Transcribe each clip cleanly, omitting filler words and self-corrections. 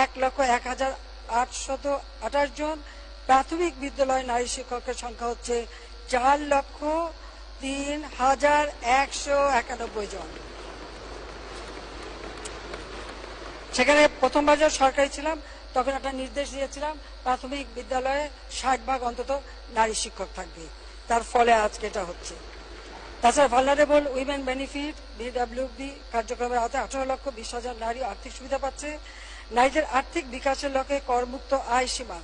1,01,828 জন। প্রাথমিক বিদ্যালয় নারী শিক্ষকের সংখ্যা হচ্ছে 4,03,191 জন। সেখানে প্রথমবার যখন সরকারি ছিলাম তখন একটা নির্দেশ দিয়েছিলাম প্রাথমিক বিদ্যালয়ে 60% অন্তত নারী শিক্ষক থাকবে, তার ফলে আজকে এটা হচ্ছে। তাছাড়া ভালনারেবল উইমেন বেনিফিট বিডব্লিউবি কার্যক্রমের আওতায় 18,20,000 নারী আর্থিক সুবিধা পাচ্ছে। নারীদের আর্থিক বিকাশের লক্ষ্যে করমুক্ত আয় সীমা,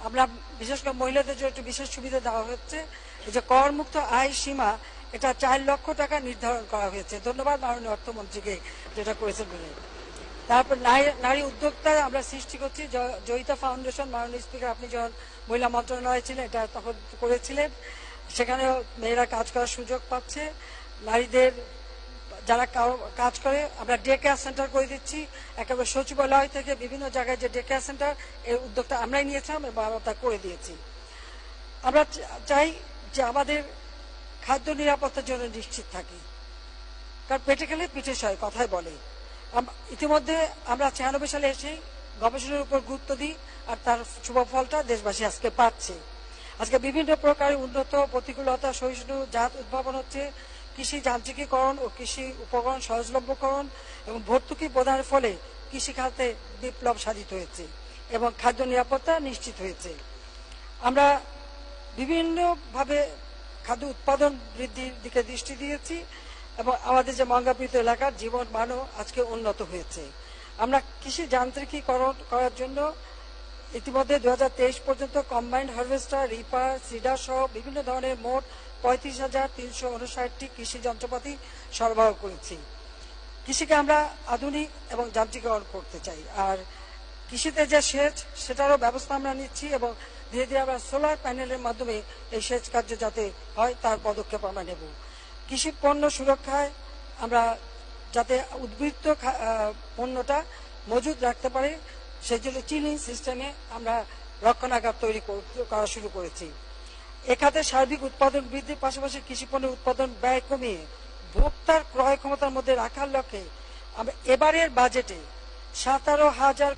আমরা বিশেষ করে মহিলাদের জন্য একটু বিশেষ সুবিধা দেওয়া হচ্ছে। এই যে করমুক্ত আয় সীমা, এটা 4 লক্ষ টাকা নির্ধারণ করা হয়েছে। ধন্যবাদ মাননীয় অর্থমন্ত্রীকে যেটা করেছেন বলে। তারপর নারী উদ্যোক্তা আমরা সৃষ্টি করছি। জয়িতা ফাউন্ডেশন, মাননীয় স্পিকার আপনি যখন মহিলা মন্ত্রণালয়ে ছিলেন এটা তখন করেছিলেন, সেখানেও মেয়েরা কাজ করার সুযোগ পাচ্ছে। নারীদের যারা কাজ করে আমরা ডে কেয়ার সেন্টার করে দিচ্ছি, একেবারে সচিবালয় থেকে বিভিন্ন জায়গায় যে ডে কেয়ার সেন্টার, এই উদ্যোগটা আমরাই নিয়েছিলাম এবং আমরা তা করে দিয়েছি। আমরা চাই যে আমাদের খাদ্য নিরাপত্তার জন্য নিশ্চিত থাকি, কারণ পেটে খেলে পিঠে সয় কথায় বলে। ইতিমধ্যে আমরা 96 সালে এসে গবেষণার উপর গুরুত্ব দিই, আর তার শুভ ফলটা দেশবাসী আজকে পাচ্ছে। আজকে বিভিন্ন প্রকার উন্নত প্রতিকূলতা সহিষ্ণু জাত উদ্ভাবন হচ্ছে। কৃষি যান্ত্রিকীকরণ ও কৃষি উপকরণ সহজলভ্যকরণ এবং ভর্তুকি প্রদানের ফলে কৃষি খাতে বিপ্লব সাধিত হয়েছে এবং খাদ্য নিরাপত্তা নিশ্চিত হয়েছে। আমরা বিভিন্নভাবে খাদ্য উৎপাদন বৃদ্ধির দিকে দৃষ্টি দিয়েছি এবং আমাদের যে মঙ্গাবৃত এলাকার জীবন মানও আজকে উন্নত হয়েছে। আমরা কৃষি যান্ত্রিকীকরণ করার জন্য ইতিমধ্যে 2023 পর্যন্ত কম্বাইন্ড হারভেস্টার, রিপার, সিডার সহ বিভিন্ন ধরনের মোট 35,359টি কৃষি যন্ত্রপাতি সরবরাহ করেছি। কৃষিকে আমরা আধুনিক এবং যান্ত্রিকীকরণ করতে চাই। আর কৃষিতে যে সেচ, সেটারও ব্যবস্থা আমরা নিচ্ছি এবং ধীরে ধীরে আমরা সোলার প্যানেলের মাধ্যমে এই সেচ কার্য যাতে হয় তার পদক্ষেপ আমরা নেব। কৃষি পণ্য সুরক্ষায় আমরা যাতে উদ্বৃত্ত পণ্যটা মজুদ রাখতে পারে সেই জন্য চিলিং সিস্টেমে আমরা রক্ষণাগার তৈরি করা শুরু করেছি। এখানে সার্বিক উৎপাদন বৃদ্ধির পাশাপাশি কৃষি পণ্যের উৎপাদন ব্যয় কমিয়ে ভোক্তার ক্রয় ক্ষমতার মধ্যে রাখার লক্ষ্যে আমরা এবারের বাজেটে 17,000